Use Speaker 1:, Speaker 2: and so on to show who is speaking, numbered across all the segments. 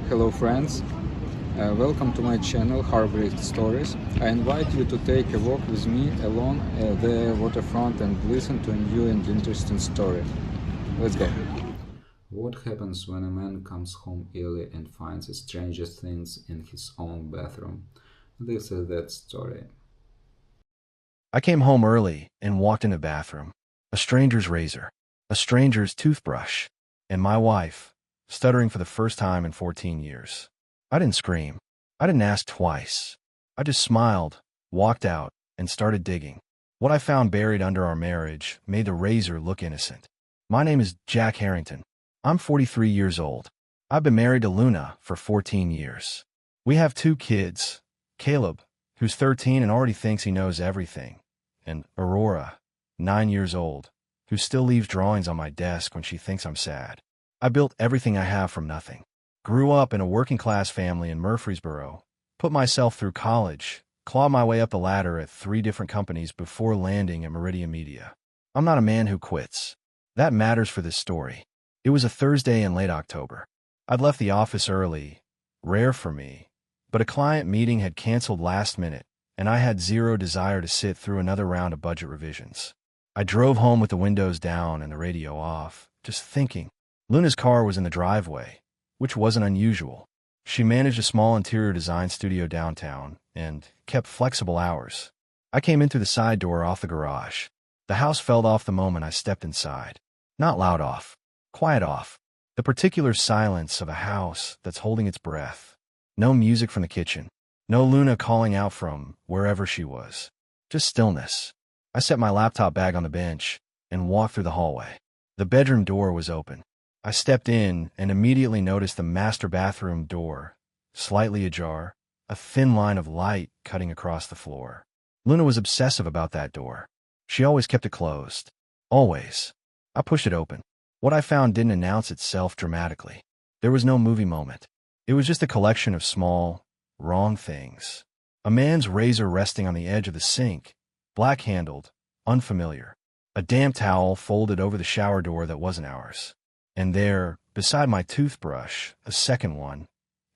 Speaker 1: Hello friends, welcome to my channel Heartbreak Stories. I invite you to take a walk with me along the waterfront and listen to a new and interesting story. Let's go. What happens when a man comes home early and finds the strangest things in his own bathroom? This is that story.
Speaker 2: I came home early and walked in the bathroom. A stranger's razor, a stranger's toothbrush, and my wife, stuttering for the first time in 14 years. I didn't scream. I didn't ask twice. I just smiled, walked out, and started digging. What I found buried under our marriage made the razor look innocent. My name is Jack Harrington. I'm 43 years old. I've been married to Luna for 14 years. We have 2 kids, Caleb, who's 13 and already thinks he knows everything, and Aurora, 9 years old, who still leaves drawings on my desk when she thinks I'm sad. I built everything I have from nothing. Grew up in a working-class family in Murfreesboro, put myself through college, clawed my way up the ladder at 3 different companies before landing at Meridian Media. I'm not a man who quits. That matters for this story. It was a Thursday in late October. I'd left the office early, rare for me, but a client meeting had canceled last minute, and I had zero desire to sit through another round of budget revisions. I drove home with the windows down and the radio off, just thinking. Luna's car was in the driveway, which wasn't unusual. She managed a small interior design studio downtown and kept flexible hours. I came in through the side door off the garage. The house felt off the moment I stepped inside. Not loud off, quiet off. The particular silence of a house that's holding its breath. No music from the kitchen. No Luna calling out from wherever she was. Just stillness. I set my laptop bag on the bench and walked through the hallway. The bedroom door was open. I stepped in and immediately noticed the master bathroom door, slightly ajar, a thin line of light cutting across the floor. Luna was obsessive about that door. She always kept it closed. Always. I pushed it open. What I found didn't announce itself dramatically. There was no movie moment. It was just a collection of small, wrong things. A man's razor resting on the edge of the sink, black-handled, unfamiliar. A damp towel folded over the shower door that wasn't ours. And there, beside my toothbrush, a second one,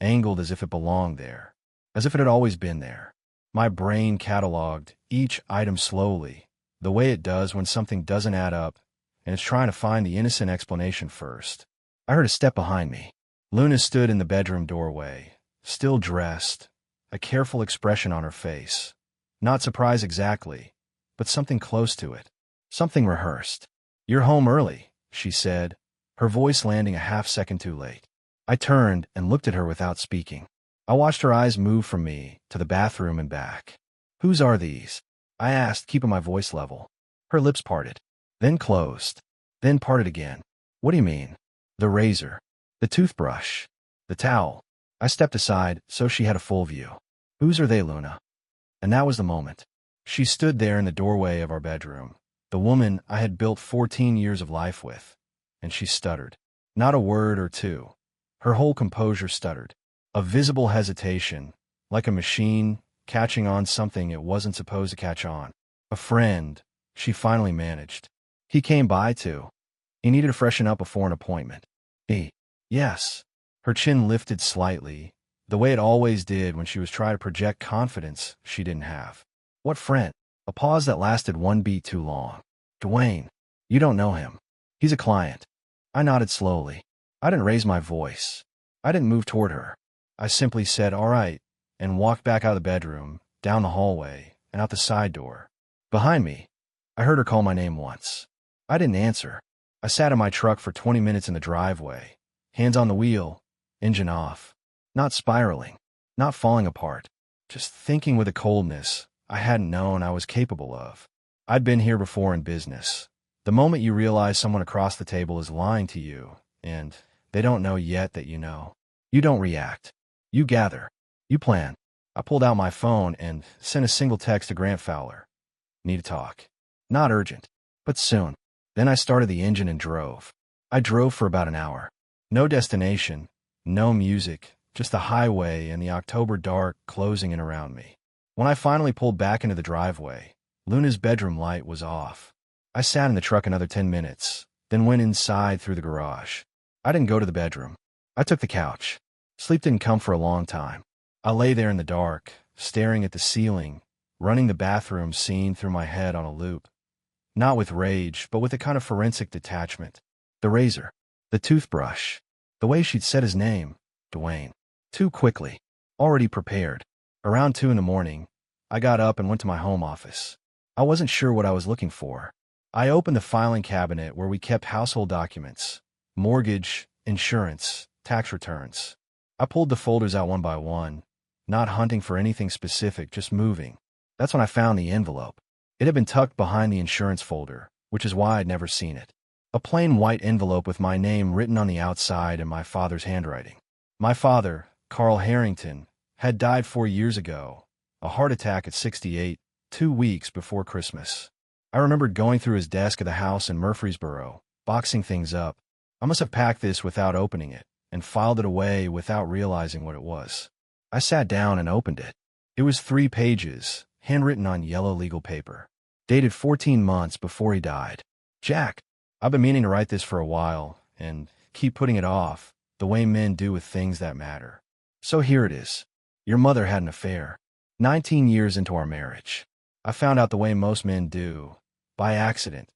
Speaker 2: angled as if it belonged there, as if it had always been there. My brain cataloged each item slowly, the way it does when something doesn't add up, and it's trying to find the innocent explanation first. I heard a step behind me. Luna stood in the bedroom doorway, still dressed, a careful expression on her face. Not surprise exactly, but something close to it. Something rehearsed. "You're home early," she said, her voice landing a half-second too late. I turned and looked at her without speaking. I watched her eyes move from me to the bathroom and back. "Whose are these?" I asked, keeping my voice level. Her lips parted, then closed, then parted again. "What do you mean?" "The razor, the toothbrush, the towel." I stepped aside so she had a full view. "Whose are they, Luna?" And that was the moment. She stood there in the doorway of our bedroom, the woman I had built 14 years of life with. And she stuttered. Not a word or two. Her whole composure stuttered. A visible hesitation, like a machine catching on something it wasn't supposed to catch on. "A friend," she finally managed. "He came by too. He needed to freshen up before an appointment." Yes." Her chin lifted slightly, the way it always did when she was trying to project confidence she didn't have. "What friend?" A pause that lasted one beat too long. "Dwayne. You don't know him. He's a client." I nodded slowly. I didn't raise my voice. I didn't move toward her. I simply said, "All right," and walked back out of the bedroom, down the hallway, and out the side door. Behind me, I heard her call my name once. I didn't answer. I sat in my truck for 20 minutes in the driveway, hands on the wheel, engine off. Not spiraling, not falling apart, just thinking with a coldness I hadn't known I was capable of. I'd been here before in business. The moment you realize someone across the table is lying to you, and they don't know yet that you know. You don't react. You gather. You plan. I pulled out my phone and sent a single text to Grant Fowler. "Need to talk. Not urgent, but soon." Then I started the engine and drove. I drove for about an hour. No destination, no music, just the highway and the October dark closing in around me. When I finally pulled back into the driveway, Luna's bedroom light was off. I sat in the truck another 10 minutes, then went inside through the garage. I didn't go to the bedroom. I took the couch. Sleep didn't come for a long time. I lay there in the dark, staring at the ceiling, running the bathroom scene through my head on a loop. Not with rage, but with a kind of forensic detachment. The razor, the toothbrush, the way she'd said his name, Dwayne. Too quickly. Already prepared. Around 2 in the morning, I got up and went to my home office. I wasn't sure what I was looking for. I opened the filing cabinet where we kept household documents, mortgage, insurance, tax returns. I pulled the folders out one by one, not hunting for anything specific, just moving. That's when I found the envelope. It had been tucked behind the insurance folder, which is why I'd never seen it. A plain white envelope with my name written on the outside in my father's handwriting. My father, Carl Harrington, had died 4 years ago, a heart attack at 68, 2 weeks before Christmas. I remembered going through his desk at the house in Murfreesboro, boxing things up. I must have packed this without opening it, and filed it away without realizing what it was. I sat down and opened it. It was 3 pages, handwritten on yellow legal paper, dated 14 months before he died. Jack, I've been meaning to write this for a while, and keep putting it off, the way men do with things that matter. So here it is. Your mother had an affair. 19 years into our marriage. I found out the way most men do, by accident,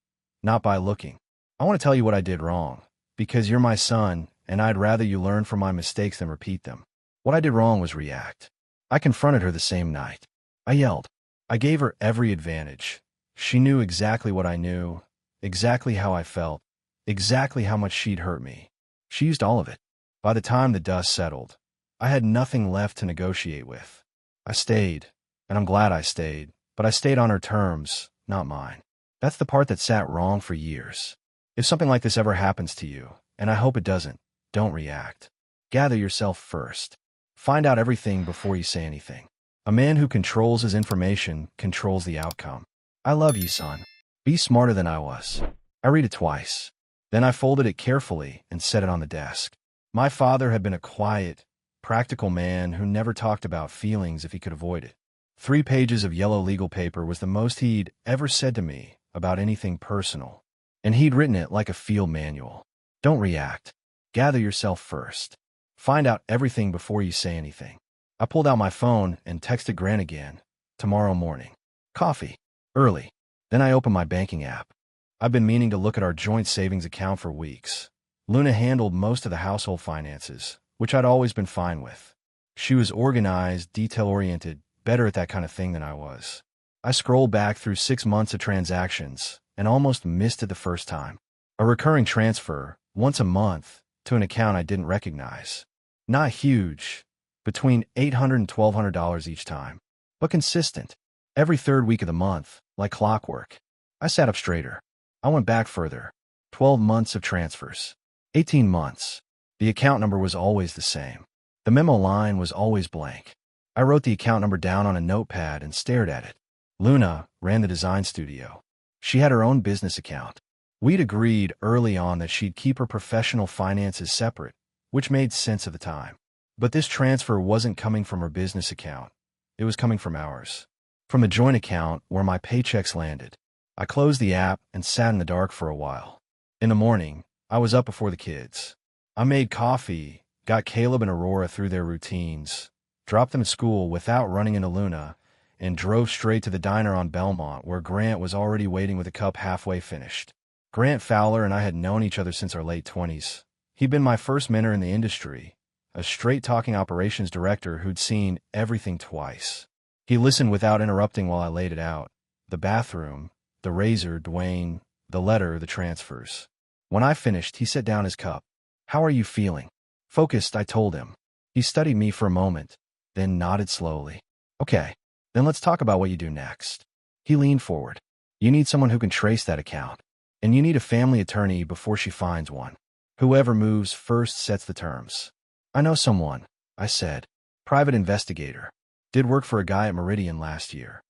Speaker 2: not by looking. I want to tell you what I did wrong, because you're my son, and I'd rather you learn from my mistakes than repeat them. What I did wrong was react. I confronted her the same night. I yelled. I gave her every advantage. She knew exactly what I knew, exactly how I felt, exactly how much she'd hurt me. She used all of it. By the time the dust settled, I had nothing left to negotiate with. I stayed, and I'm glad I stayed, but I stayed on her terms, not mine. That's the part that sat wrong for years. If something like this ever happens to you, and I hope it doesn't, don't react. Gather yourself first. Find out everything before you say anything. A man who controls his information controls the outcome. I love you, son. Be smarter than I was. I read it twice. Then I folded it carefully and set it on the desk. My father had been a quiet, practical man who never talked about feelings if he could avoid it. 3 pages of yellow legal paper was the most he'd ever said to me about anything personal, and he'd written it like a field manual. Don't react. Gather yourself first. Find out everything before you say anything. I pulled out my phone and texted Grant again. Tomorrow morning. Coffee. Early. Then I opened my banking app. I've been meaning to look at our joint savings account for weeks. Luna handled most of the household finances, which I'd always been fine with. She was organized, detail-oriented, better at that kind of thing than I was. I scrolled back through 6 months of transactions and almost missed it the first time. A recurring transfer, once a month, to an account I didn't recognize. Not huge, between $800 and $1,200 each time, but consistent. Every 3rd week of the month, like clockwork. I sat up straighter. I went back further. 12 months of transfers. 18 months. The account number was always the same. The memo line was always blank. I wrote the account number down on a notepad and stared at it. Luna ran the design studio. She had her own business account. We'd agreed early on that she'd keep her professional finances separate, which made sense at the time. But this transfer wasn't coming from her business account. It was coming from ours. From a joint account where my paychecks landed. I closed the app and sat in the dark for a while. In the morning, I was up before the kids. I made coffee, got Caleb and Aurora through their routines, dropped them at school without running into Luna, and drove straight to the diner on Belmont where Grant was already waiting with a cup halfway finished. Grant Fowler and I had known each other since our late 20s. He'd been my first mentor in the industry, a straight-talking operations director who'd seen everything twice. He listened without interrupting while I laid it out. The bathroom, the razor, Dwayne, the letter, the transfers. When I finished, he set down his cup. "How are you feeling?" Focused, I told him. He studied me for a moment, then nodded slowly. "Okay, then let's talk about what you do next." He leaned forward. "You need someone who can trace that account. And you need a family attorney before she finds one. Whoever moves first sets the terms." "I know someone," I said. "Private investigator. Did work for a guy at Meridian last year."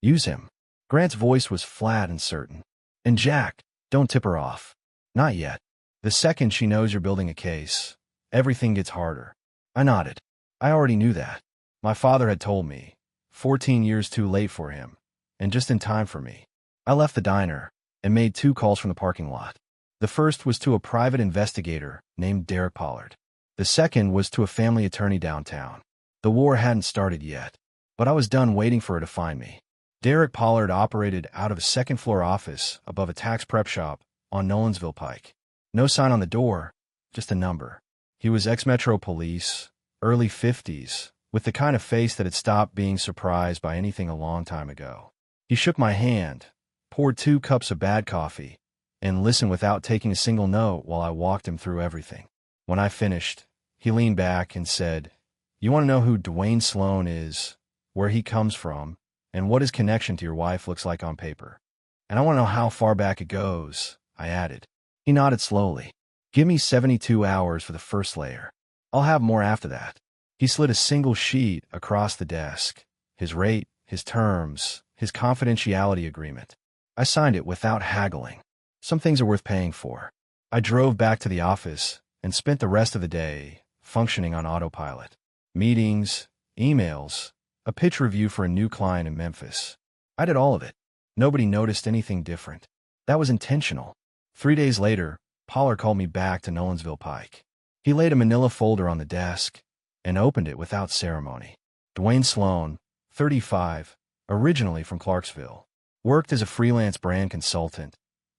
Speaker 2: "Use him." Grant's voice was flat and certain. "And Jack, don't tip her off. Not yet. The second she knows you're building a case, everything gets harder." I nodded. I already knew that. My father had told me. 14 years too late for him, and just in time for me. I left the diner and made 2 calls from the parking lot. The first was to a private investigator named Derek Pollard. The second was to a family attorney downtown. The war hadn't started yet, but I was done waiting for her to find me. Derek Pollard operated out of a second-floor office above a tax prep shop on Nolensville Pike. No sign on the door, just a number. He was ex-Metro Police, early 50s, with the kind of face that had stopped being surprised by anything a long time ago. He shook my hand, poured 2 cups of bad coffee, and listened without taking a single note while I walked him through everything. When I finished, he leaned back and said, "You want to know who Dwayne Sloan is, where he comes from, and what his connection to your wife looks like on paper. And I want to know how far back it goes," I added. He nodded slowly. "Give me 72 hours for the first layer. I'll have more after that." He slid a single sheet across the desk, his rate, his terms, his confidentiality agreement. I signed it without haggling. Some things are worth paying for. I drove back to the office and spent the rest of the day functioning on autopilot. Meetings, emails, a pitch review for a new client in Memphis. I did all of it. Nobody noticed anything different. That was intentional. 3 days later, Pollard called me back to Nolensville Pike. He laid a manila folder on the desk and opened it without ceremony. Dwayne Sloan, 35, originally from Clarksville, worked as a freelance brand consultant,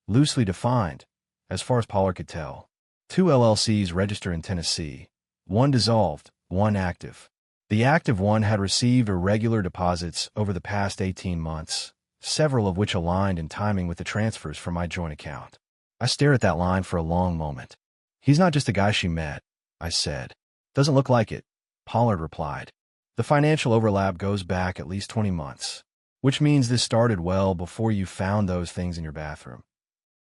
Speaker 2: loosely defined, as far as Pollard could tell. 2 LLCs registered in Tennessee, 1 dissolved, 1 active. The active one had received irregular deposits over the past 18 months, several of which aligned in timing with the transfers from my joint account. I stared at that line for a long moment. "He's not just a guy she met," I said. "Doesn't look like it," Pollard replied. "The financial overlap goes back at least 20 months, which means this started well before you found those things in your bathroom."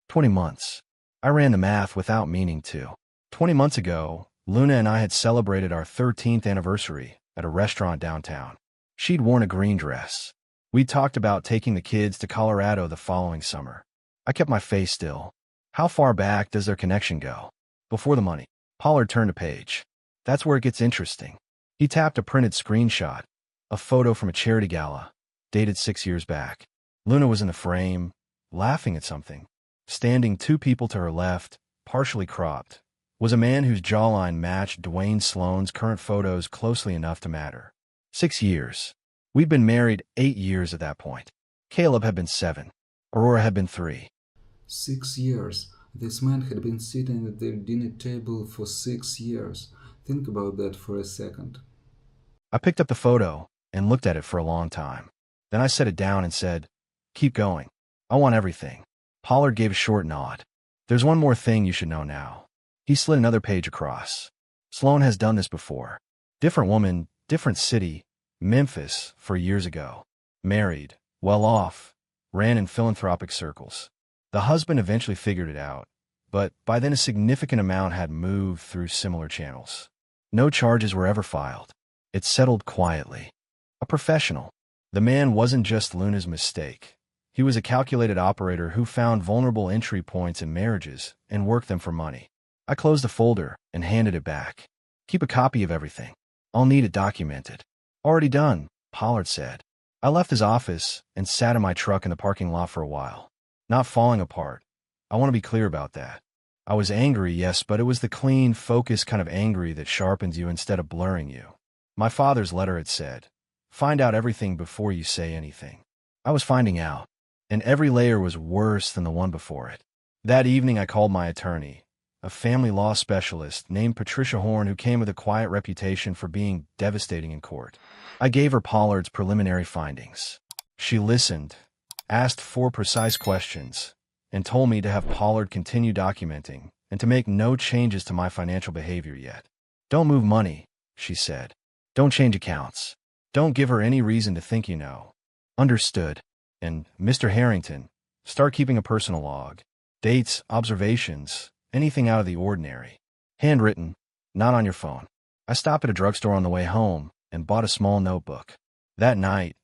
Speaker 2: 20 months. I ran the math without meaning to. 20 months ago, Luna and I had celebrated our 13th anniversary at a restaurant downtown. She'd worn a green dress. We'd talked about taking the kids to Colorado the following summer. I kept my face still. How far back does their connection go? Before the money. Pollard turned a page. That's where it gets interesting. He tapped a printed screenshot, a photo from a charity gala, dated 6 years back. Luna was in the frame, laughing at something. Standing 2 people to her left, partially cropped, was a man whose jawline matched Dwayne Sloan's current photos closely enough to matter. 6 years. We'd been married 8 years at that point. Caleb had been 7. Aurora had been 3.
Speaker 1: 6 years. This man had been sitting at their dinner table for 6 years. Think about that for a second.
Speaker 2: I picked up the photo and looked at it for a long time. Then I set it down and said, "Keep going. I want everything." Pollard gave a short nod. "There's one more thing you should know now." He slid another page across. "Sloan has done this before. Different woman, different city, Memphis, 4 years ago. Married, well off, ran in philanthropic circles. The husband eventually figured it out, but by then a significant amount had moved through similar channels. No charges were ever filed. It settled quietly. A professional. The man wasn't just Luna's mistake. He was a calculated operator who found vulnerable entry points in marriages and worked them for money." I closed the folder and handed it back. "Keep a copy of everything. I'll need it documented." "Already done," Pollard said. I left his office and sat in my truck in the parking lot for a while. Not falling apart. I want to be clear about that. I was angry, yes, but it was the clean, focused kind of angry that sharpens you instead of blurring you. My father's letter had said, "Find out everything before you say anything." I was finding out, and every layer was worse than the one before it. That evening I called my attorney, a family law specialist named Patricia Horn, who came with a quiet reputation for being devastating in court. I gave her Pollard's preliminary findings. She listened, asked 4 precise questions, and told me to have Pollard continue documenting and to make no changes to my financial behavior yet. "Don't move money," she said. "Don't change accounts. Don't give her any reason to think you know." "Understood." And, "Mr. Harrington, start keeping a personal log. Dates, observations, anything out of the ordinary. Handwritten, not on your phone." I stopped at a drugstore on the way home and bought a small notebook. That night,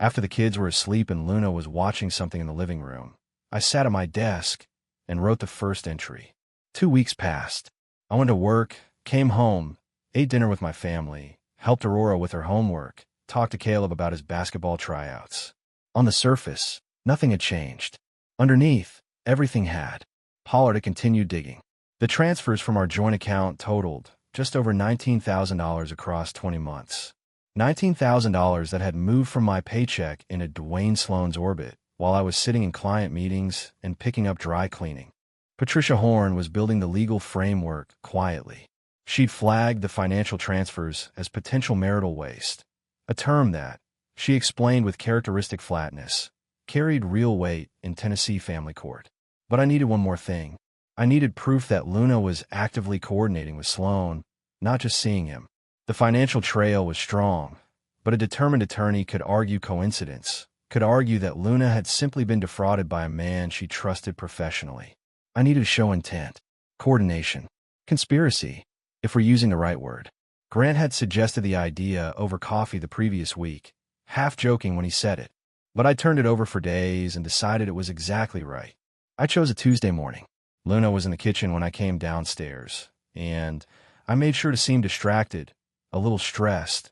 Speaker 2: after the kids were asleep and Luna was watching something in the living room, I sat at my desk and wrote the first entry. 2 weeks passed. I went to work, came home, ate dinner with my family, helped Aurora with her homework, talked to Caleb about his basketball tryouts. On the surface, nothing had changed. Underneath, everything had. Pollard had continued digging. The transfers from our joint account totaled just over $19,000 across 20 months. $19,000 that had moved from my paycheck into Dwayne Sloan's orbit while I was sitting in client meetings and picking up dry cleaning. Patricia Horn was building the legal framework quietly. She'd flagged the financial transfers as potential marital waste, a term that, she explained with characteristic flatness, carried real weight in Tennessee family court. But I needed one more thing. I needed proof that Luna was actively coordinating with Sloan, not just seeing him. The financial trail was strong, but a determined attorney could argue coincidence, could argue that Luna had simply been defrauded by a man she trusted professionally. I needed to show intent, coordination, conspiracy, if we're using the right word. Grant had suggested the idea over coffee the previous week, half joking when he said it. But I turned it over for days and decided it was exactly right. I chose a Tuesday morning. Luna was in the kitchen when I came downstairs, and I made sure to seem distracted, a little stressed,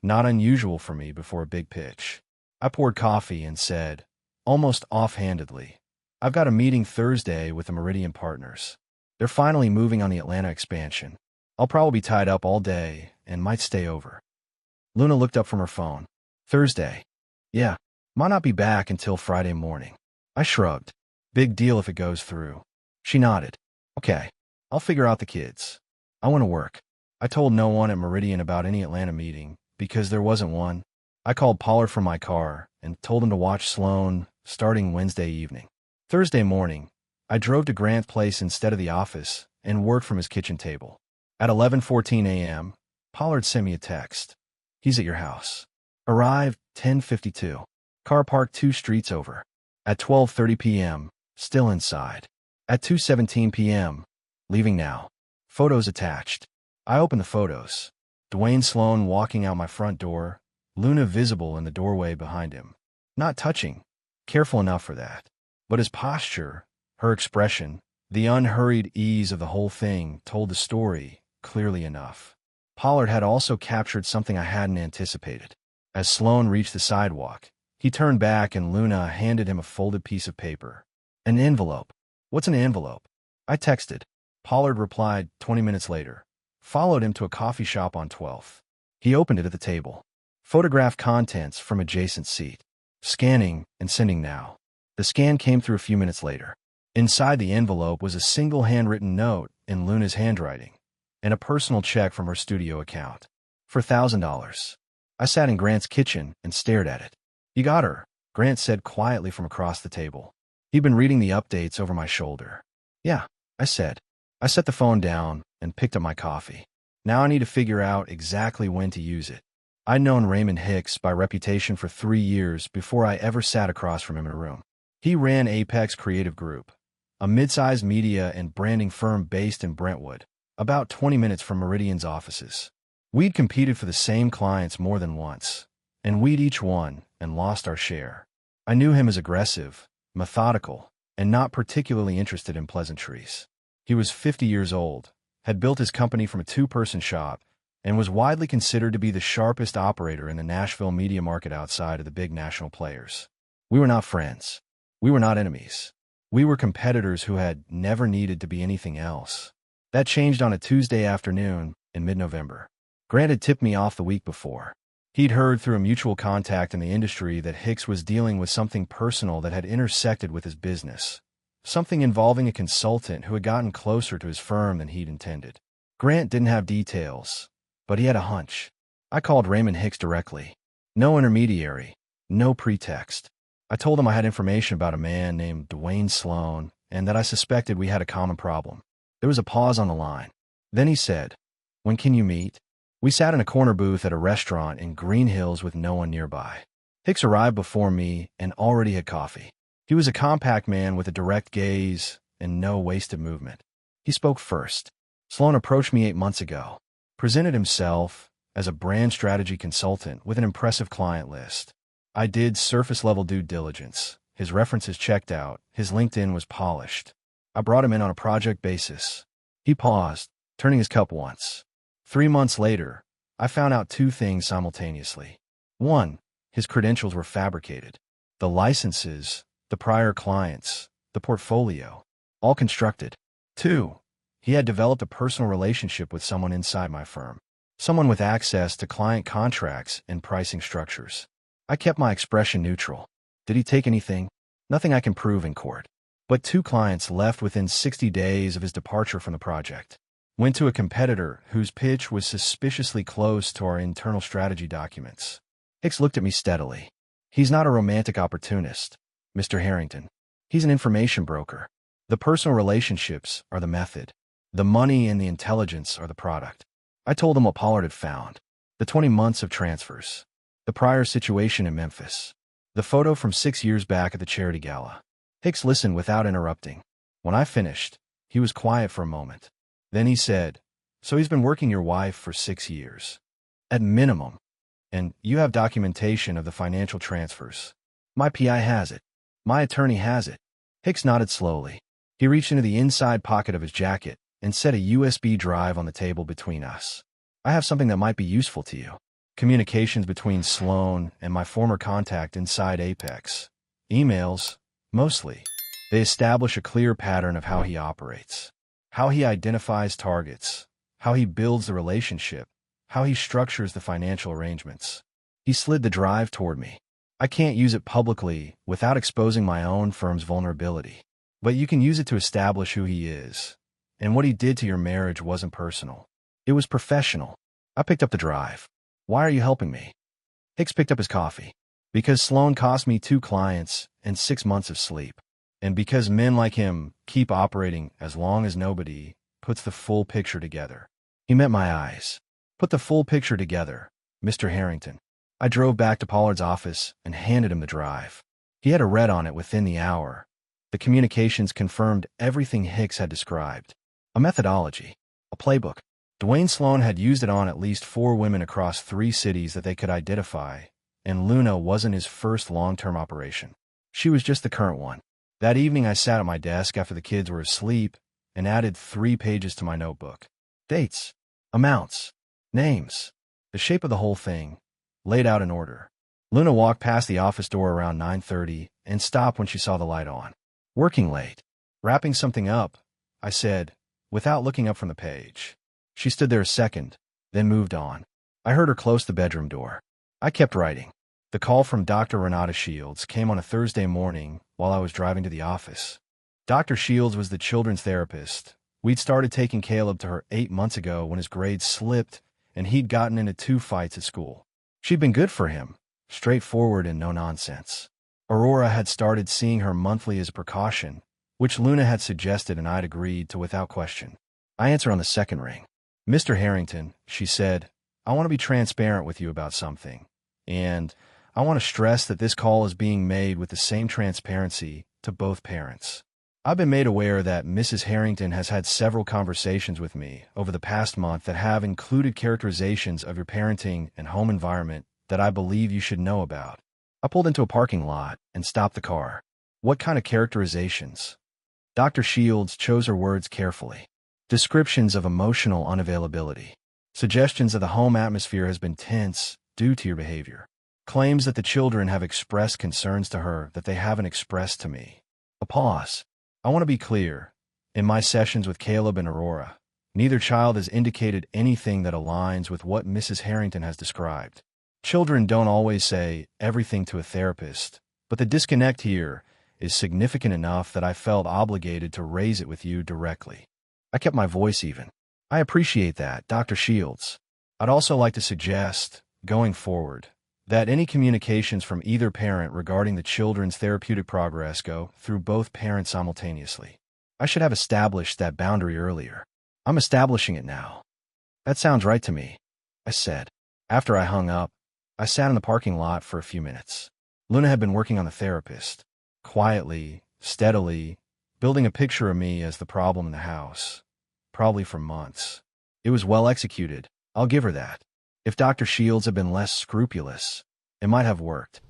Speaker 2: not unusual for me before a big pitch. I poured coffee and said, almost offhandedly, I've got a meeting Thursday with the Meridian partners. They're finally moving on the Atlanta expansion. I'll probably be tied up all day and might stay over. Luna looked up from her phone. Thursday. Yeah, might not be back until Friday morning. I shrugged. Big deal if it goes through. She nodded. Okay, I'll figure out the kids. I want to work. I told no one at Meridian about any Atlanta meeting because there wasn't one. I called Pollard from my car and told him to watch Sloan starting Wednesday evening. Thursday morning, I drove to Grant's place instead of the office and worked from his kitchen table. At 11:14 a.m., Pollard sent me a text. He's at your house. Arrived 10:52. Car parked 2 streets over. At 12:30 p.m., still inside. At 2:17 p.m., leaving now. Photos attached. I opened the photos. Dwayne Sloan walking out my front door, Luna visible in the doorway behind him. Not touching, careful enough for that. But his posture, her expression, the unhurried ease of the whole thing told the story clearly enough. Pollard had also captured something I hadn't anticipated. As Sloan reached the sidewalk, he turned back and Luna handed him a folded piece of paper. An envelope. What's an envelope? I texted. Pollard replied 20 minutes later. Followed him to a coffee shop on 12th. He opened it at the table. Photographed contents from adjacent seat. Scanning and sending now. The scan came through a few minutes later. Inside the envelope was a single handwritten note in Luna's handwriting and a personal check from her studio account for $1,000. I sat in Grant's kitchen and stared at it. You got her, Grant said quietly from across the table. He'd been reading the updates over my shoulder. Yeah, I said. I set the phone down and picked up my coffee. Now I need to figure out exactly when to use it. I'd known Raymond Hicks by reputation for 3 years before I ever sat across from him in a room. He ran Apex Creative Group, a mid-sized media and branding firm based in Brentwood, about 20 minutes from Meridian's offices. We'd competed for the same clients more than once, and we'd each won and lost our share. I knew him as aggressive, methodical, and not particularly interested in pleasantries. He was 50 years old, had built his company from a 2-person shop, and was widely considered to be the sharpest operator in the Nashville media market outside of the big national players. We were not friends. We were not enemies. We were competitors who had never needed to be anything else. That changed on a Tuesday afternoon in mid-November. Grant had tipped me off the week before. He'd heard through a mutual contact in the industry that Hicks was dealing with something personal that had intersected with his business, something involving a consultant who had gotten closer to his firm than he'd intended. Grant didn't have details, but he had a hunch. I called Raymond Hicks directly. No intermediary, no pretext. I told him I had information about a man named Dwayne Sloan and that I suspected we had a common problem. There was a pause on the line. Then he said, "When can you meet?" We sat in a corner booth at a restaurant in Green Hills with no one nearby. Hicks arrived before me and already had coffee. He was a compact man with a direct gaze and no wasted movement. He spoke first. Sloan approached me 8 months ago, presented himself as a brand strategy consultant with an impressive client list. I did surface-level due diligence. His references checked out. His LinkedIn was polished. I brought him in on a project basis. He paused, turning his cup once. 3 months later, I found out 2 things simultaneously. 1, his credentials were fabricated. The licenses, the prior clients, the portfolio, all constructed. 2, He had developed a personal relationship with someone inside my firm, someone with access to client contracts and pricing structures. I kept my expression neutral. Did he take anything? Nothing I can prove in court. But 2 clients left within 60 days of his departure from the project. Went to a competitor whose pitch was suspiciously close to our internal strategy documents. Hicks looked at me steadily. He's not a romantic opportunist, Mr. Harrington. He's an information broker. The personal relationships are the method. The money and the intelligence are the product. I told him what Pollard had found. The 20 months of transfers. The prior situation in Memphis. The photo from 6 years back at the charity gala. Hicks listened without interrupting. When I finished, he was quiet for a moment. Then he said, "So he's been working your wife for 6 years. At minimum. And you have documentation of the financial transfers." "My PI has it. My attorney has it." Hicks nodded slowly. He reached into the inside pocket of his jacket and set a USB drive on the table between us. "I have something that might be useful to you. Communications between Sloan and my former contact inside Apex. Emails, mostly. They establish a clear pattern of how he operates, how he identifies targets, how he builds the relationship, how he structures the financial arrangements." He slid the drive toward me. "I can't use it publicly without exposing my own firm's vulnerability. But you can use it to establish who he is. And what he did to your marriage wasn't personal. It was professional." I picked up the drive. "Why are you helping me?" Hicks picked up his coffee. "Because Sloan cost me 2 clients and 6 months of sleep. And because men like him keep operating as long as nobody puts the full picture together." He met my eyes. "Put the full picture together, Mr. Harrington." I drove back to Pollard's office and handed him the drive. He had a read on it within the hour. The communications confirmed everything Hicks had described. A methodology. A playbook. Dwayne Sloan had used it on at least 4 women across 3 cities that they could identify, and Luna wasn't his first long-term operation. She was just the current one. That evening I sat at my desk after the kids were asleep and added 3 pages to my notebook. Dates, amounts, names, the shape of the whole thing, laid out in order. Luna walked past the office door around 9:30 and stopped when she saw the light on. "Working late. Wrapping something up," I said, without looking up from the page. She stood there a second, then moved on. I heard her close the bedroom door. I kept writing. The call from Dr. Renata Shields came on a Thursday morning while I was driving to the office. Dr. Shields was the children's therapist. We'd started taking Caleb to her 8 months ago when his grades slipped and he'd gotten into 2 fights at school. She'd been good for him, straightforward and no nonsense. Aurora had started seeing her monthly as a precaution, which Luna had suggested and I'd agreed to without question. I answered on the second ring. "Mr. Harrington," she said, "I want to be transparent with you about something. And I want to stress that this call is being made with the same transparency to both parents. I've been made aware that Mrs. Harrington has had several conversations with me over the past month that have included characterizations of your parenting and home environment that I believe you should know about." I pulled into a parking lot and stopped the car. "What kind of characterizations?" Dr. Shields chose her words carefully. "Descriptions of emotional unavailability. Suggestions that the home atmosphere has been tense due to your behavior. Claims that the children have expressed concerns to her that they haven't expressed to me." A pause. "I want to be clear. In my sessions with Caleb and Aurora, neither child has indicated anything that aligns with what Mrs. Harrington has described. Children don't always say everything to a therapist, but the disconnect here is significant enough that I felt obligated to raise it with you directly." I kept my voice even. "I appreciate that, Dr. Shields. I'd also like to suggest, going forward, that any communications from either parent regarding the children's therapeutic progress go through both parents simultaneously. I should have established that boundary earlier. I'm establishing it now." "That sounds right to me," I said. After I hung up, I sat in the parking lot for a few minutes. Luna had been working on the therapist, quietly, steadily, building a picture of me as the problem in the house, probably for months. It was well executed, I'll give her that. If Dr. Shields had been less scrupulous, it might have worked.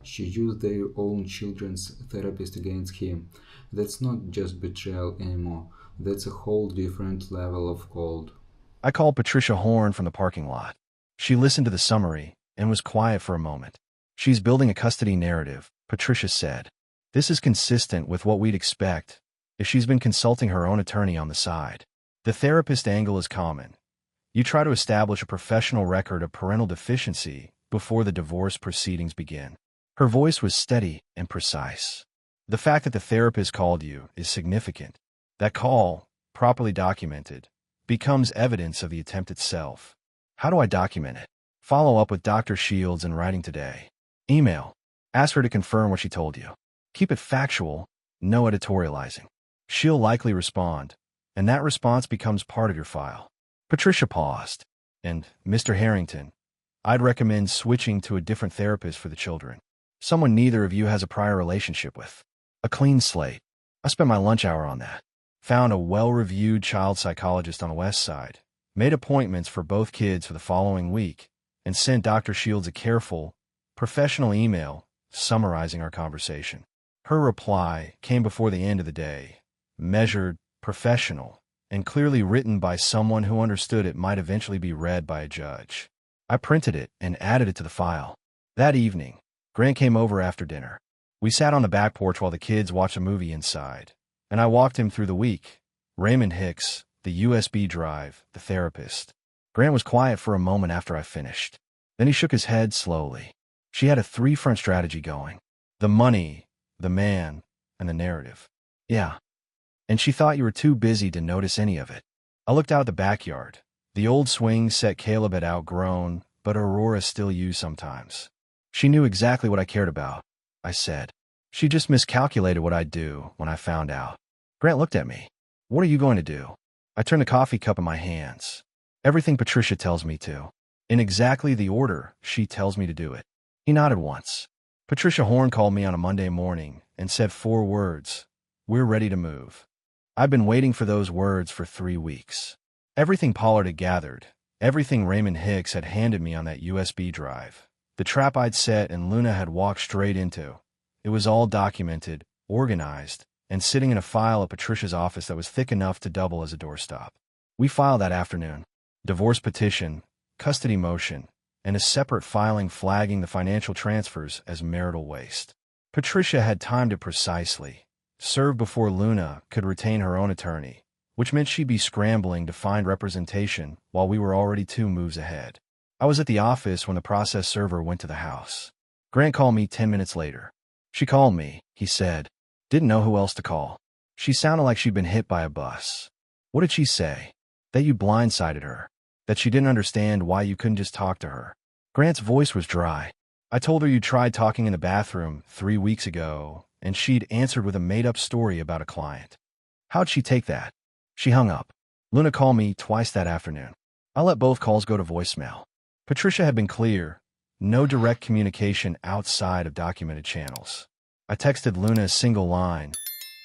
Speaker 1: She used their own children's therapist against him. That's not just betrayal anymore. That's a whole different level of cold.
Speaker 2: I called Patricia Horn from the parking lot. She listened to the summary and was quiet for a moment. "She's building a custody narrative," Patricia said. "This is consistent with what we'd expect, if she's been consulting her own attorney on the side. The therapist angle is common. You try to establish a professional record of parental deficiency before the divorce proceedings begin. Her voice was steady and precise. The fact that the therapist called you is significant. That call, properly documented, becomes evidence of the attempt itself. How do I document it? Follow up with Dr. Shields in writing today. Email. Ask her to confirm what she told you. Keep it factual, no editorializing. She'll likely respond, and that response becomes part of your file. Patricia paused. And, Mr. Harrington, I'd recommend switching to a different therapist for the children. Someone neither of you has a prior relationship with. A clean slate. I spent my lunch hour on that. Found a well-reviewed child psychologist on the West Side. Made appointments for both kids for the following week, and sent Dr. Shields a careful, professional email summarizing our conversation. Her reply came before the end of the day, measured, professional, and clearly written by someone who understood it might eventually be read by a judge. I printed it and added it to the file. That evening, Grant came over after dinner. We sat on the back porch while the kids watched a movie inside, and I walked him through the week. Raymond Hicks, the USB drive, the therapist. Grant was quiet for a moment after I finished. Then he shook his head slowly. She had a three-front strategy going. The money, the man, and the narrative. Yeah. And she thought you were too busy to notice any of it. I looked out at the backyard. The old swing set Caleb had outgrown, but Aurora still used sometimes. She knew exactly what I cared about, I said. She just miscalculated what I'd do when I found out. Grant looked at me. What are you going to do? I turned the coffee cup in my hands. Everything Patricia tells me to. In exactly the order she tells me to do it. He nodded once. Patricia Horn called me on a Monday morning and said 4 words. We're ready to move. I've been waiting for those words for 3 weeks. Everything Pollard had gathered, everything Raymond Hicks had handed me on that USB drive, the trap I'd set and Luna had walked straight into. It was all documented, organized, and sitting in a file at Patricia's office that was thick enough to double as a doorstop. We filed that afternoon. Divorce petition, custody motion, and a separate filing flagging the financial transfers as marital waste. Patricia had timed it precisely, served before Luna could retain her own attorney, which meant she'd be scrambling to find representation while we were already 2 moves ahead. I was at the office when the process server went to the house. Grant called me 10 minutes later. She called me, he said. Didn't know who else to call. She sounded like she'd been hit by a bus. What did she say? That you blindsided her. That she didn't understand why you couldn't just talk to her. Grant's voice was dry. I told her you tried talking in the bathroom 3 weeks ago, and she'd answered with a made-up story about a client. How'd she take that? She hung up. Luna called me twice that afternoon. I let both calls go to voicemail. Patricia had been clear. No direct communication outside of documented channels. I texted Luna a single line,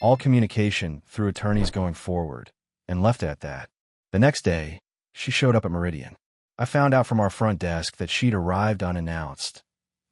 Speaker 2: all communication through attorneys going forward, and left it at that. The next day, she showed up at Meridian. I found out from our front desk that she'd arrived unannounced,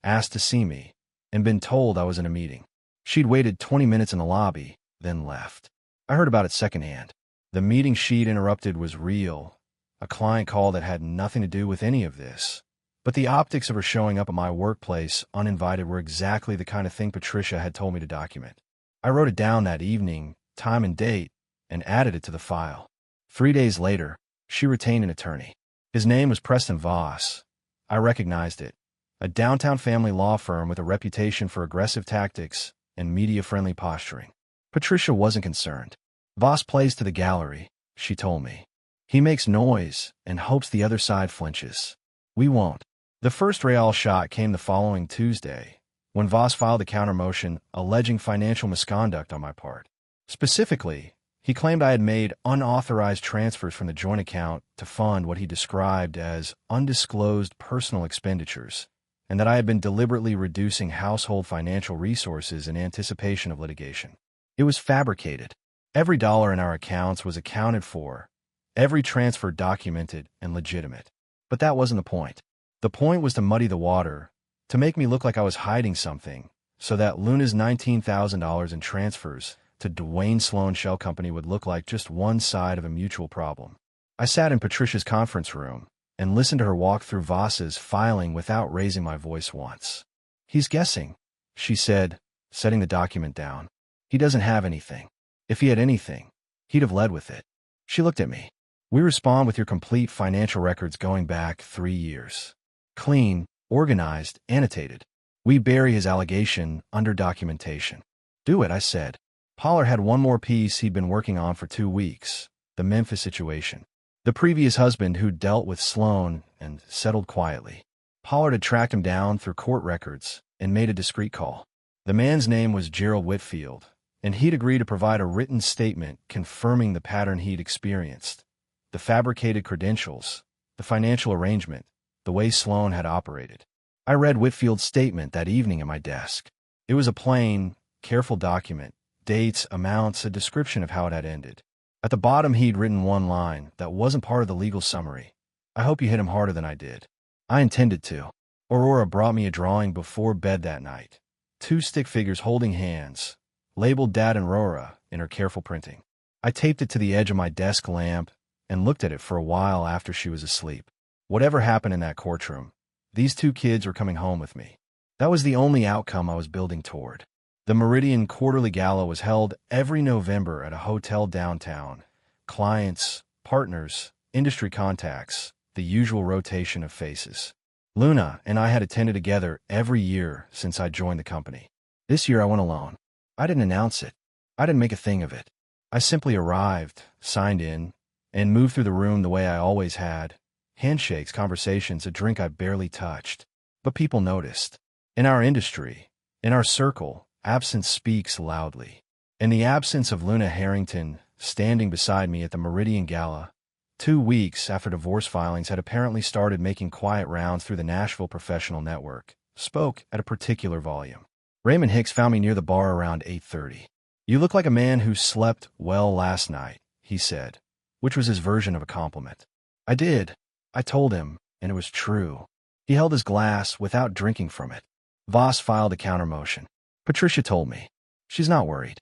Speaker 2: asked to see me, and been told I was in a meeting. She'd waited 20 minutes in the lobby, then left. I heard about it secondhand. The meeting she'd interrupted was real, a client call that had nothing to do with any of this. But the optics of her showing up at my workplace uninvited were exactly the kind of thing Patricia had told me to document. I wrote it down that evening, time and date, and added it to the file. 3 days later, she retained an attorney. His name was Preston Voss. I recognized it. A downtown family law firm with a reputation for aggressive tactics and media-friendly posturing. Patricia wasn't concerned. Voss plays to the gallery, she told me. He makes noise and hopes the other side flinches. We won't. The first real shot came the following Tuesday, when Voss filed a counter-motion alleging financial misconduct on my part. Specifically, he claimed I had made unauthorized transfers from the joint account to fund what he described as undisclosed personal expenditures, and that I had been deliberately reducing household financial resources in anticipation of litigation. It was fabricated. Every dollar in our accounts was accounted for, every transfer documented and legitimate. But that wasn't the point. The point was to muddy the water, to make me look like I was hiding something, so that Luna's $19,000 in transfers to Dwayne Sloan Shell Company would look like just one side of a mutual problem. I sat in Patricia's conference room and listened to her walk through Voss's filing without raising my voice once. He's guessing, she said, setting the document down. He doesn't have anything. If he had anything, he'd have led with it. She looked at me. We respond with your complete financial records going back 3 years. Clean, organized, annotated. We bury his allegation under documentation. Do it, I said. Pollard had one more piece he'd been working on for 2 weeks, the Memphis situation. The previous husband who'd dealt with Sloan and settled quietly. Pollard had tracked him down through court records and made a discreet call. The man's name was Gerald Whitfield, and he'd agreed to provide a written statement confirming the pattern he'd experienced, the fabricated credentials, the financial arrangement, the way Sloan had operated. I read Whitfield's statement that evening at my desk. It was a plain, careful document, dates, amounts, a description of how it had ended. At the bottom, he'd written one line that wasn't part of the legal summary. I hope you hit him harder than I did. I intended to. Aurora brought me a drawing before bed that night. 2 stick figures holding hands, labeled Dad and Aurora in her careful printing. I taped it to the edge of my desk lamp and looked at it for a while after she was asleep. Whatever happened in that courtroom, these 2 kids were coming home with me. That was the only outcome I was building toward. The Meridian Quarterly Gala was held every November at a hotel downtown. Clients, partners, industry contacts, the usual rotation of faces. Luna and I had attended together every year since I joined the company. This year I went alone. I didn't announce it. I didn't make a thing of it. I simply arrived, signed in, and moved through the room the way I always had. Handshakes, conversations, a drink I barely touched. But people noticed. In our industry, in our circle, absence speaks loudly. In the absence of Luna Harrington, standing beside me at the Meridian Gala, 2 weeks after divorce filings had apparently started making quiet rounds through the Nashville professional network, spoke at a particular volume. Raymond Hicks found me near the bar around 8:30. "You look like a man who slept well last night," he said, which was his version of a compliment. I did. I told him, and it was true. He held his glass without drinking from it. Voss filed a counter motion. "Patricia told me. She's not worried.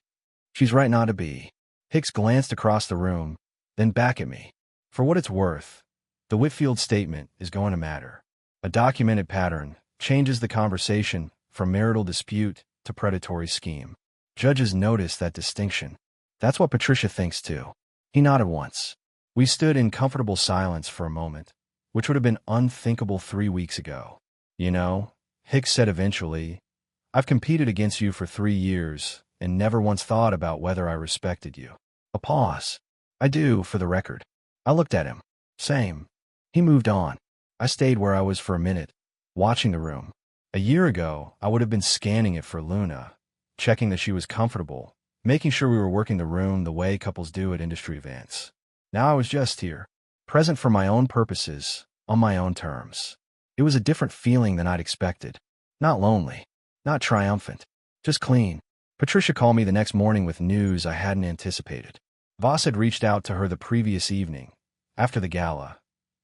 Speaker 2: She's right not to be." Hicks glanced across the room, then back at me. "For what it's worth, the Whitfield statement is going to matter. A documented pattern changes the conversation from marital dispute to predatory scheme. Judges notice that distinction. That's what Patricia thinks too." He nodded once. We stood in comfortable silence for a moment, which would have been unthinkable 3 weeks ago. "You know," Hicks said eventually, "I've competed against you for 3 years and never once thought about whether I respected you." A pause. "I do, for the record." I looked at him. Same. He moved on. I stayed where I was for a minute, watching the room. A year ago, I would have been scanning it for Luna, checking that she was comfortable, making sure we were working the room the way couples do at industry events. Now I was just here, present for my own purposes, on my own terms. It was a different feeling than I'd expected. Not lonely. Not triumphant. Just clean. Patricia called me the next morning with news I hadn't anticipated. Voss had reached out to her the previous evening, after the gala,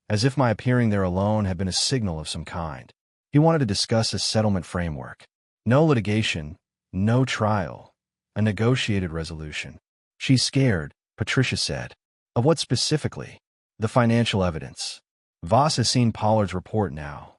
Speaker 2: as if my appearing there alone had been a signal of some kind. He wanted to discuss a settlement framework. No litigation, no trial, a negotiated resolution. "She's scared," Patricia said. "Of what specifically?" "The financial evidence. Voss has seen Pollard's report now,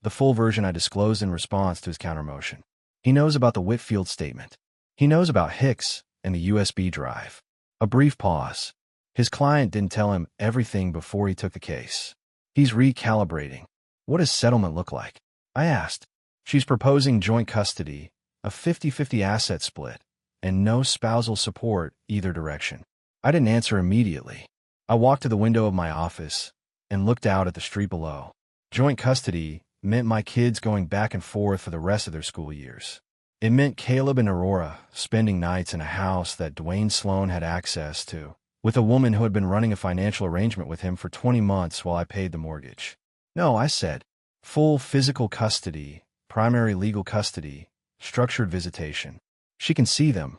Speaker 2: the full version I disclosed in response to his countermotion. He knows about the Whitfield statement. He knows about Hicks and the USB drive." A brief pause. His client didn't tell him everything before he took the case. He's recalibrating. "What does settlement look like?" I asked. "She's proposing joint custody, a 50-50 asset split, and no spousal support either direction." I didn't answer immediately. I walked to the window of my office and looked out at the street below. Joint custody meant my kids going back and forth for the rest of their school years. It meant Caleb and Aurora spending nights in a house that Dwayne Sloan had access to, with a woman who had been running a financial arrangement with him for 20 months while I paid the mortgage. "No," I said. "Full physical custody, primary legal custody, structured visitation. She can see them.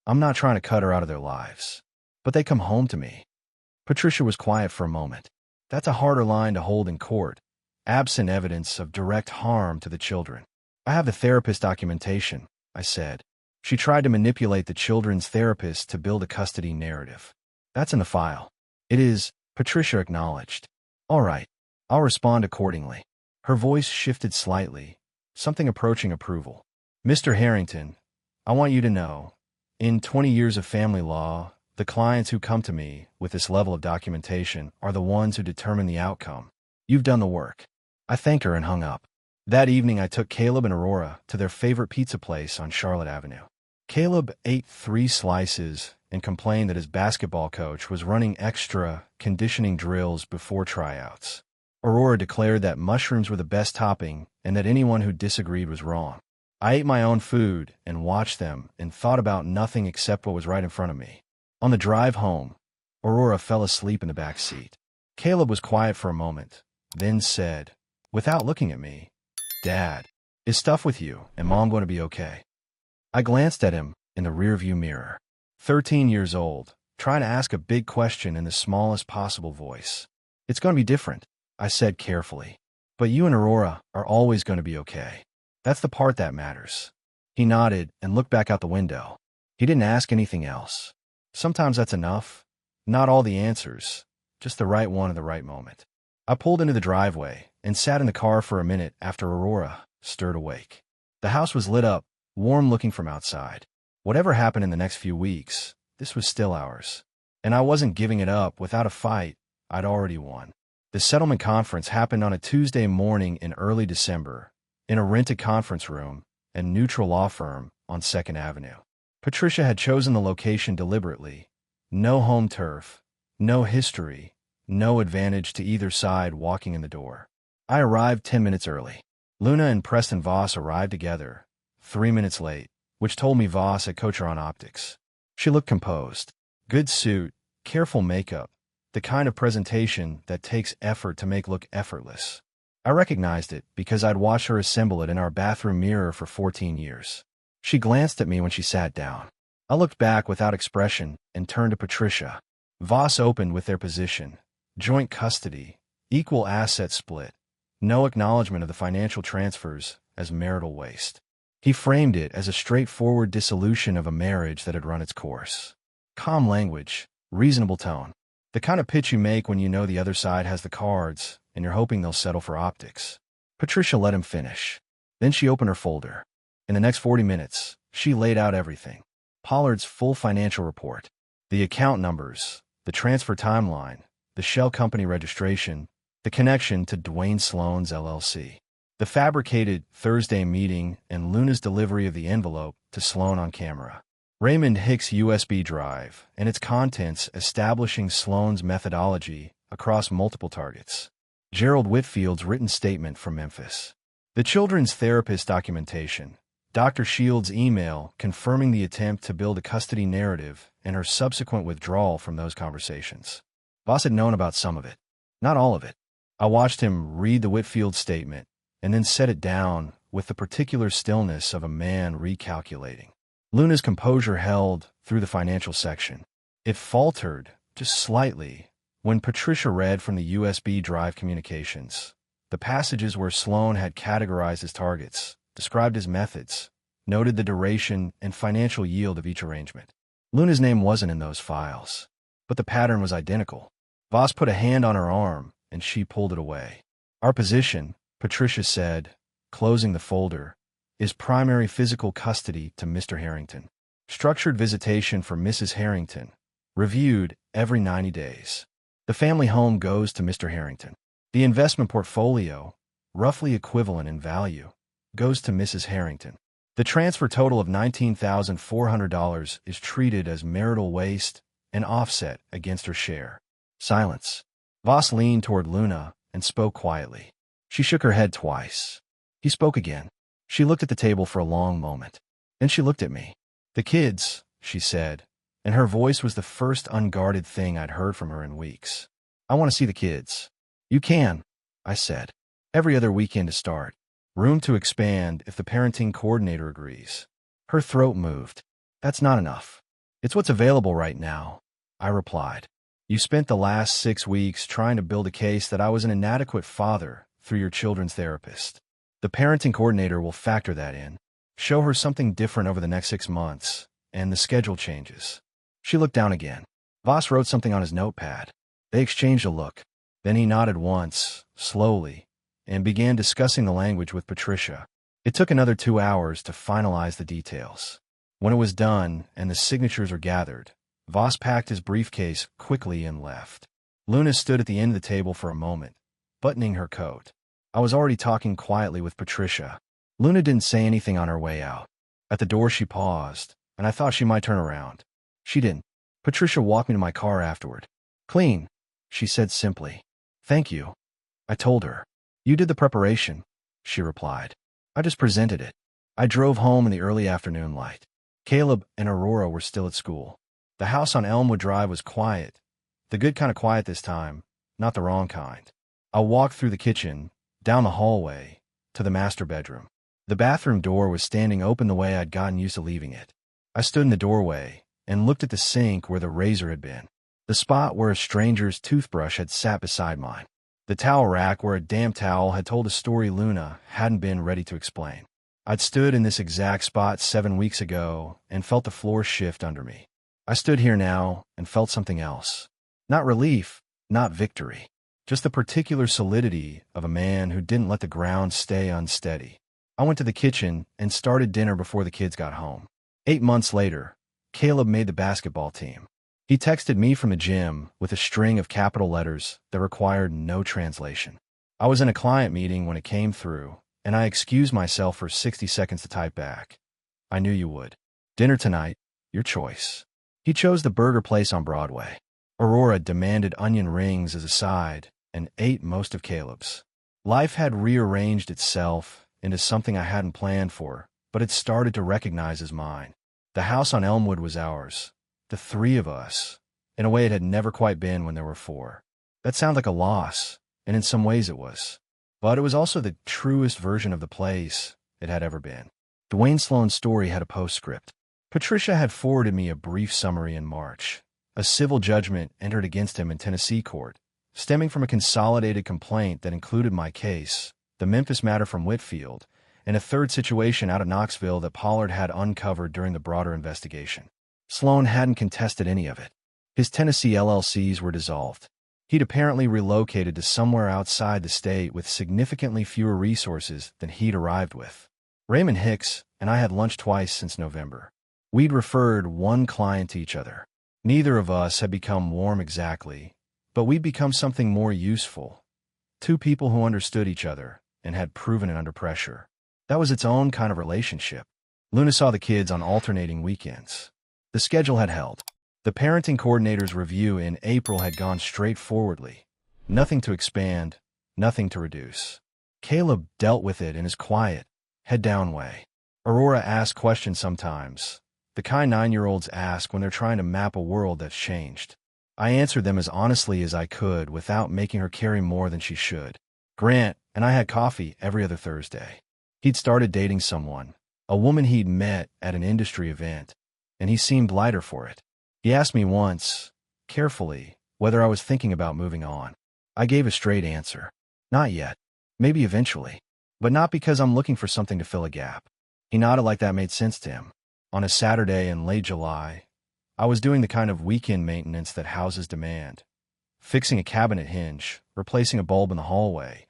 Speaker 2: I'm not trying to cut her out of their lives. But they come home to me." Patricia was quiet for a moment. "That's a harder line to hold in court, absent evidence of direct harm to the children." "I have the therapist documentation," I said. She tried to manipulate the children's therapist to build a custody narrative. "That's in the file." "It is," Patricia acknowledged. "All right. I'll respond accordingly." Her voice shifted slightly, something approaching approval. "Mr. Harrington, I want you to know, In 20 years of family law, the clients who come to me with this level of documentation are the ones who determine the outcome. You've done the work. I thanked her and hung up. That evening, I took Caleb and Aurora to their favorite pizza place on Charlotte Avenue. Caleb ate 3 slices and complained that his basketball coach was running extra conditioning drills before tryouts. Aurora declared that mushrooms were the best topping and that anyone who disagreed was wrong. I ate my own food and watched them and thought about nothing except what was right in front of me. On the drive home, Aurora fell asleep in the back seat. Caleb was quiet for a moment, then said, without looking at me, "Dad, is stuff with you and Mom going to be okay?" I glanced at him in the rearview mirror. 13 years old, trying to ask a big question in the smallest possible voice. "It's going to be different," I said carefully. "But you and Aurora are always going to be okay. That's the part that matters." He nodded and looked back out the window. He didn't ask anything else. Sometimes that's enough. Not all the answers, just the right one at the right moment. I pulled into the driveway and sat in the car for a minute after Aurora stirred awake. The house was lit up, warm looking from outside. Whatever happened in the next few weeks, this was still ours. And I wasn't giving it up without a fight I'd already won. The settlement conference happened on a Tuesday morning in early December, in a rented conference room and neutral law firm on 2nd Avenue. Patricia had chosen the location deliberately. No home turf, no history, no advantage to either side walking in the door. I arrived 10 minutes early. Luna and Preston Voss arrived together, 3 minutes late, which told me Voss had coached her on optics. She looked composed. Good suit, careful makeup, the kind of presentation that takes effort to make look effortless. I recognized it because I'd watched her assemble it in our bathroom mirror for 14 years. She glanced at me when she sat down. I looked back without expression and turned to Patricia. Voss opened with their position. Joint custody, equal asset split, no acknowledgement of the financial transfers as marital waste. He framed it as a straightforward dissolution of a marriage that had run its course. Calm language, reasonable tone. The kind of pitch you make when you know the other side has the cards and you're hoping they'll settle for optics. Patricia let him finish. Then she opened her folder. In the next 40 minutes, she laid out everything. Pollard's full financial report, the account numbers, the transfer timeline, the shell company registration, the connection to Dwayne Sloan's LLC, the fabricated Thursday meeting and Luna's delivery of the envelope to Sloan on camera, Raymond Hicks' USB drive and its contents establishing Sloan's methodology across multiple targets, Gerald Whitfield's written statement from Memphis, the children's therapist documentation, Dr. Shields' email confirming the attempt to build a custody narrative and her subsequent withdrawal from those conversations. Voss had known about some of it, not all of it. I watched him read the Whitfield statement and then set it down with the particular stillness of a man recalculating. Luna's composure held through the financial section. It faltered, just slightly, when Patricia read from the USB drive communications, the passages where Sloan had categorized his targets, described his methods, noted the duration and financial yield of each arrangement. Luna's name wasn't in those files, but the pattern was identical. Voss put a hand on her arm, and she pulled it away. Our position, Patricia said, closing the folder, is primary physical custody to Mr. Harrington. Structured visitation for Mrs. Harrington, reviewed every 90 days. The family home goes to Mr. Harrington. The investment portfolio, roughly equivalent in value, goes to Mrs. Harrington. The transfer total of $19,400 is treated as marital waste and offset against her share. Silence. Voss leaned toward Luna and spoke quietly. She shook her head twice. He spoke again. She looked at the table for a long moment. Then she looked at me. "The kids," she said, and her voice was the first unguarded thing I'd heard from her in weeks. "I want to see the kids." "You can," I said. "Every other weekend to start. Room to expand if the parenting coordinator agrees." Her throat moved. "That's not enough." "It's what's available right now," I replied. "You spent the last 6 weeks trying to build a case that I was an inadequate father through your children's therapist. The parenting coordinator will factor that in. Show her something different over the next 6 months, and the schedule changes." She looked down again. Voss wrote something on his notepad. They exchanged a look. Then he nodded once, slowly, and began discussing the language with Patricia. It took another 2 hours to finalize the details. When it was done and the signatures were gathered, Voss packed his briefcase quickly and left. Luna stood at the end of the table for a moment, buttoning her coat. I was already talking quietly with Patricia. Luna didn't say anything on her way out. At the door she paused, and I thought she might turn around. She didn't. Patricia walked me to my car afterward. "Clean," she said simply. "Thank you," I told her. "You did the preparation," she replied. "I just presented it." I drove home in the early afternoon light. Caleb and Aurora were still at school. The house on Elmwood Drive was quiet. The good kind of quiet this time, not the wrong kind. I walked through the kitchen, down the hallway, to the master bedroom. The bathroom door was standing open the way I'd gotten used to leaving it. I stood in the doorway and looked at the sink where the razor had been, the spot where a stranger's toothbrush had sat beside mine, the towel rack where a damp towel had told a story Luna hadn't been ready to explain. I'd stood in this exact spot 7 weeks ago and felt the floor shift under me. I stood here now and felt something else. Not relief, not victory, just the particular solidity of a man who didn't let the ground stay unsteady. I went to the kitchen and started dinner before the kids got home. 8 months later, Caleb made the basketball team. He texted me from the gym with a string of capital letters that required no translation. I was in a client meeting when it came through, and I excused myself for 60 seconds to type back. "I knew you would. Dinner tonight, your choice." He chose the burger place on Broadway. Aurora demanded onion rings as a side and ate most of Caleb's. Life had rearranged itself into something I hadn't planned for, but it started to recognize as mine. The house on Elmwood was ours, the three of us, in a way it had never quite been when there were four. That sounded like a loss, and in some ways it was. But it was also the truest version of the place it had ever been. Dwayne Sloan's story had a postscript. Patricia had forwarded me a brief summary in March. A civil judgment entered against him in Tennessee court, stemming from a consolidated complaint that included my case, the Memphis matter from Whitfield, and a third situation out of Knoxville that Pollard had uncovered during the broader investigation. Sloan hadn't contested any of it. His Tennessee LLCs were dissolved. He'd apparently relocated to somewhere outside the state with significantly fewer resources than he'd arrived with. Raymond Hicks and I had lunch twice since November. We'd referred one client to each other. Neither of us had become warm exactly, but we'd become something more useful. Two people who understood each other and had proven it under pressure. That was its own kind of relationship. Luna saw the kids on alternating weekends. The schedule had held. The parenting coordinator's review in April had gone straightforwardly. Nothing to expand, nothing to reduce. Caleb dealt with it in his quiet, head-down way. Aurora asked questions sometimes, the kind 9-year-olds ask when they're trying to map a world that's changed. I answered them as honestly as I could without making her carry more than she should. Grant and I had coffee every other Thursday. He'd started dating someone, a woman he'd met at an industry event, and he seemed lighter for it. He asked me once, carefully, whether I was thinking about moving on. I gave a straight answer. Not yet. Maybe eventually. But not because I'm looking for something to fill a gap. He nodded like that made sense to him. On a Saturday in late July, I was doing the kind of weekend maintenance that houses demand. Fixing a cabinet hinge, replacing a bulb in the hallway,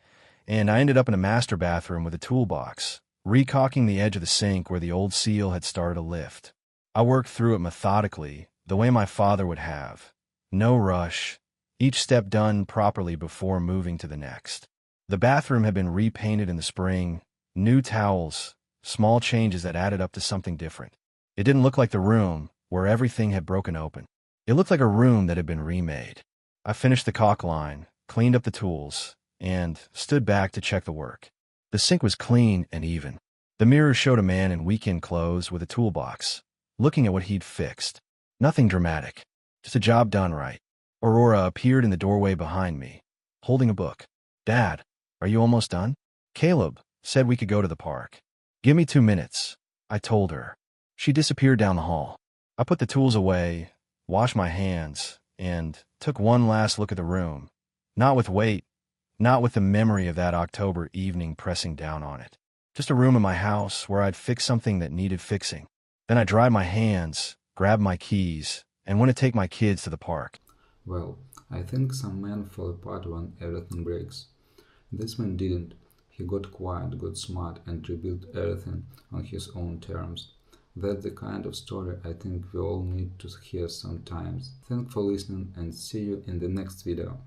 Speaker 2: and I ended up in a master bathroom with a toolbox, recaulking the edge of the sink where the old seal had started to lift. I worked through it methodically, the way my father would have. No rush, each step done properly before moving to the next. The bathroom had been repainted in the spring, new towels, small changes that added up to something different. It didn't look like the room where everything had broken open. It looked like a room that had been remade. I finished the caulk line, cleaned up the tools, and stood back to check the work. The sink was clean and even. The mirror showed a man in weekend clothes with a toolbox, looking at what he'd fixed. Nothing dramatic, just a job done right. Aurora appeared in the doorway behind me, holding a book. "Dad, are you almost done?" Caleb said we could go to the park. "Give me 2 minutes," I told her. She disappeared down the hall. I put the tools away, washed my hands, and took one last look at the room. Not with weight, not with the memory of that October evening pressing down on it. Just a room in my house where I'd fixed something that needed fixing. Then I dried my hands, grabbed my keys, and went to take my kids to the park.
Speaker 1: Well, I think some men fall apart when everything breaks. This man didn't. He got quiet, got smart, and rebuilt everything on his own terms. That's the kind of story I think we all need to hear sometimes. Thanks for listening and see you in the next video.